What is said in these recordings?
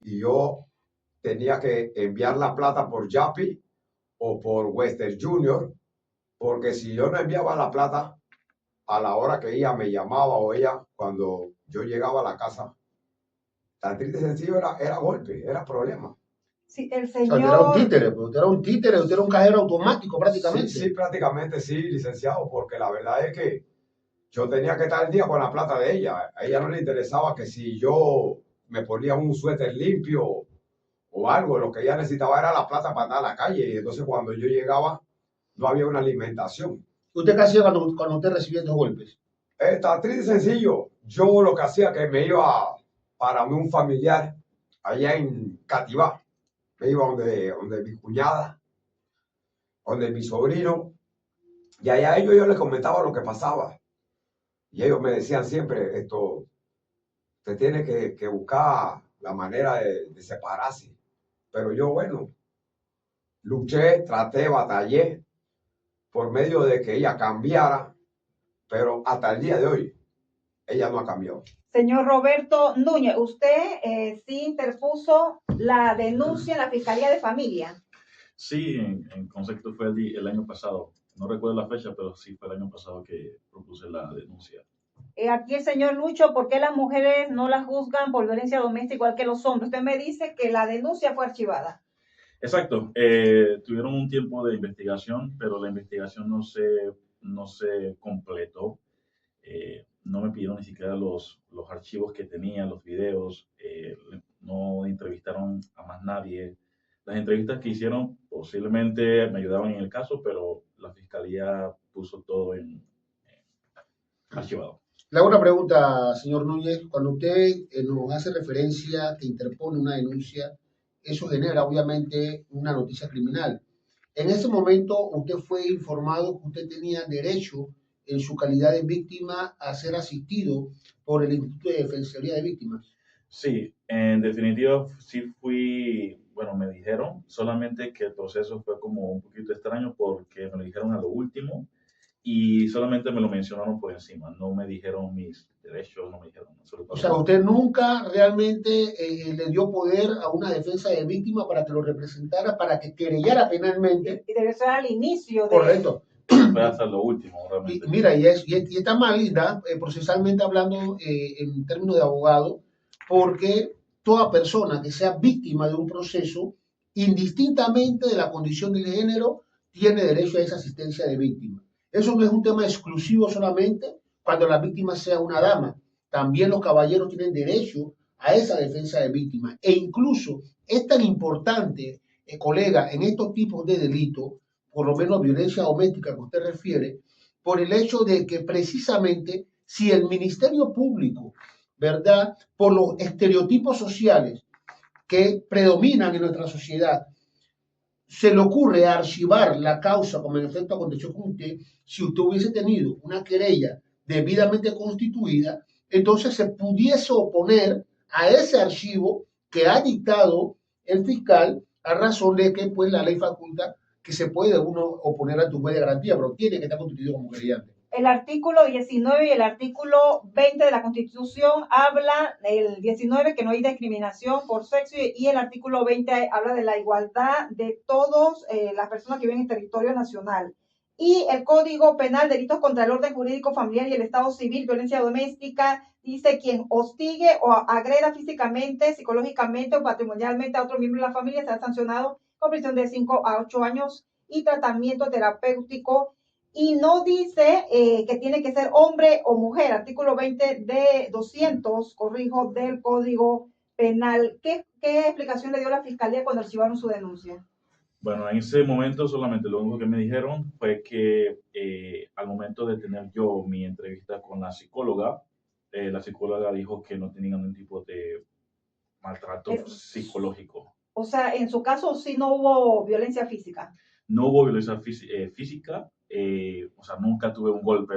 y yo tenía que enviar la plata por Yapi o por Western Junior, porque si yo no enviaba la plata a la hora que ella me llamaba o ella cuando yo llegaba a la casa, tan triste y sencillo era golpe, era problema. Sí, el O sea, usted era un señor, títere, pues, usted era un títere, usted era un cajero automático Sí, prácticamente. sí, prácticamente sí, licenciado, porque la verdad es que yo tenía que estar al día con la plata de ella. A ella no le interesaba que si yo me ponía un suéter limpio o algo, lo que ella necesitaba era la plata para andar a la calle. Y entonces cuando yo llegaba, no había una alimentación. ¿Usted qué hacía cuando usted recibía estos golpes? Está triste y sencillo. Yo lo que hacía que me iba para un familiar allá en Cativá. Me iba donde mi cuñada, donde mi sobrino. Y allá a ellos yo les comentaba lo que pasaba. Y ellos me decían siempre, usted tiene que buscar la manera de separarse. Pero yo, bueno, luché, traté, batallé por medio de que ella cambiara, pero hasta el día de hoy, ella no ha cambiado. señor Roberto Núñez, usted sí interpuso la denuncia en la Fiscalía de Familia. Sí, en concepto fue el año pasado. No recuerdo la fecha, pero sí fue el año pasado que propuse la denuncia. Aquí el señor Lucho, ¿por qué las mujeres no las juzgan por violencia doméstica igual que los hombres? Usted me dice que la denuncia fue archivada. Exacto. Tuvieron un tiempo de investigación, pero la investigación no se completó. No me pidieron ni siquiera los archivos que tenía, los videos. No entrevistaron a más nadie. Las entrevistas que hicieron posiblemente me ayudaban en el caso, pero la fiscalía puso todo en archivado. Le hago una pregunta, señor Núñez. Cuando usted nos hace referencia que interpone una denuncia, eso genera obviamente una noticia criminal. En ese momento usted fue informado que usted tenía derecho en su calidad de víctima a ser asistido por el Instituto de Defensoría de Víctimas. Sí, en definitiva sí fui, bueno, me dijeron, solamente que el proceso fue como un poquito extraño porque me lo dijeron a lo último y solamente me lo mencionaron por encima, no me dijeron mis derechos, no me dijeron O sea, absolutamente usted nunca realmente le dio poder a una defensa de víctima para que lo representara, para que querellara penalmente. Y debe ser al inicio de... Correcto. nada. Fue hasta lo último, Y realmente. mira, y está mal, Linda, procesalmente hablando en términos de abogado, porque toda persona que sea víctima de un proceso, indistintamente de la condición del género, tiene derecho a esa asistencia de víctima. Eso no es un tema exclusivo solamente cuando la víctima sea una dama. También los caballeros tienen derecho a esa defensa de víctima. E incluso es tan importante, colega, en estos tipos de delitos, por lo menos violencia doméstica que usted refiere, por el hecho de que precisamente si el Ministerio Público, ¿verdad? Por los estereotipos sociales que predominan en nuestra sociedad, se le ocurre archivar la causa como en efecto aconteció con usted, si usted hubiese tenido una querella debidamente constituida, entonces se pudiese oponer a ese archivo que ha dictado el fiscal a razón de que pues la ley faculta que se puede uno oponer a tu juez de garantía, pero tiene que estar constituido como querellante. El artículo 19 y el artículo 20 de la Constitución habla, el 19 que no hay discriminación por sexo y el artículo 20 habla de la igualdad de todas las personas que viven en territorio nacional. Y el Código Penal, delitos contra el orden jurídico familiar y el Estado civil, violencia doméstica, dice quien hostigue o agreda físicamente, psicológicamente o patrimonialmente a otro miembro de la familia será sancionado con prisión de 5 a 8 años y tratamiento terapéutico. Y no dice que tiene que ser hombre o mujer. Artículo 20 de 200, corrijo, del Código Penal. ¿Qué explicación le dio la Fiscalía cuando archivaron su denuncia? Bueno, en ese momento solamente lo único que me dijeron fue que al momento de tener yo mi entrevista con la psicóloga dijo que no tenía ningún tipo de maltrato psicológico. O sea, en su caso sí no hubo violencia física. No hubo violencia física, o sea, nunca tuve un golpe,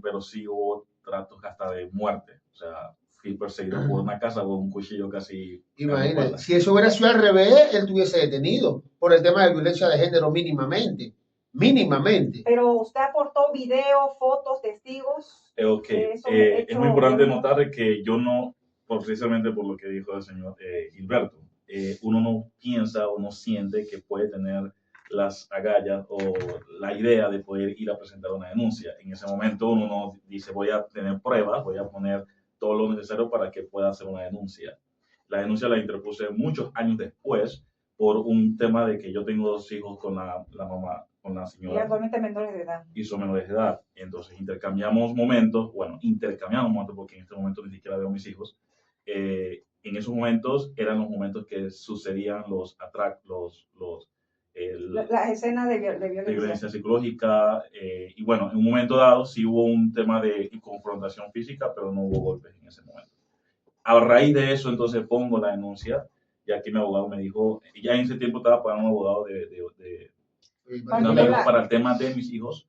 pero sí hubo tratos hasta de muerte. O sea, fui perseguido por una casa con un cuchillo casi. Imagínate, si eso hubiera sido al revés, él estuviese detenido por el tema de violencia de género mínimamente. Mínimamente. Pero usted aportó video, fotos, testigos. Ok, es muy importante notar que yo no precisamente por lo que dijo el señor Gilberto. Uno no piensa o no siente que puede tener las agallas o la idea de poder ir a presentar una denuncia. En ese momento uno no dice voy a tener pruebas, voy a poner todo lo necesario para que pueda hacer una denuncia. La denuncia la interpuse muchos años después por un tema de que yo tengo 2 hijos con la mamá, con la Y señora, actualmente menores de edad. y son menores de edad. Entonces intercambiamos momentos porque en este momento ni siquiera veo a mis hijos. En esos momentos eran los momentos que sucedían Las escenas de de violencia. violencia psicológica. Y bueno, en un momento dado sí hubo un tema de confrontación física, pero no hubo golpes en ese momento. A raíz de eso, entonces pongo la denuncia, y aquí mi abogado me dijo, ya en ese tiempo estaba pagando un abogado un amigo para el tema de mis hijos,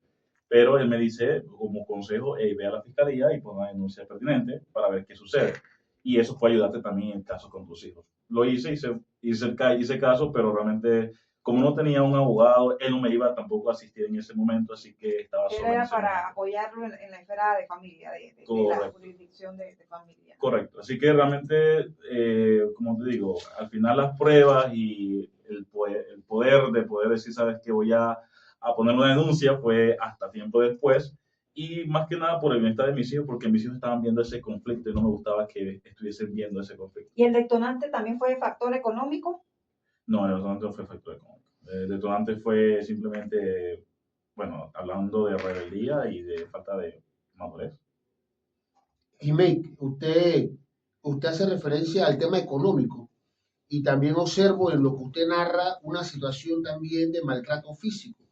pero él me dice, como consejo, ve a la fiscalía y pon la denuncia pertinente para ver qué sucede. Y eso puede ayudarte también en el caso con tus hijos. Lo hice caso, pero realmente, como no tenía un abogado, él no me iba tampoco a asistir en ese momento, así que estaba solo. Era para apoyarlo en la esfera de familia, de la jurisdicción de familia. Correcto. Así que realmente, como te digo, al final las pruebas y el poder de poder decir, sabes que voy a poner una denuncia fue hasta tiempo después, y más que nada por el bienestar de mis hijos, porque mis hijos estaban viendo ese conflicto y no me gustaba que estuviesen viendo ese conflicto. ¿Y el detonante también fue factor económico? No, el detonante no fue factor económico. El detonante fue simplemente, bueno, hablando de rebeldía y de falta de madurez. Jimé, usted hace referencia al tema económico y también observo en lo que usted narra una situación también de maltrato físico.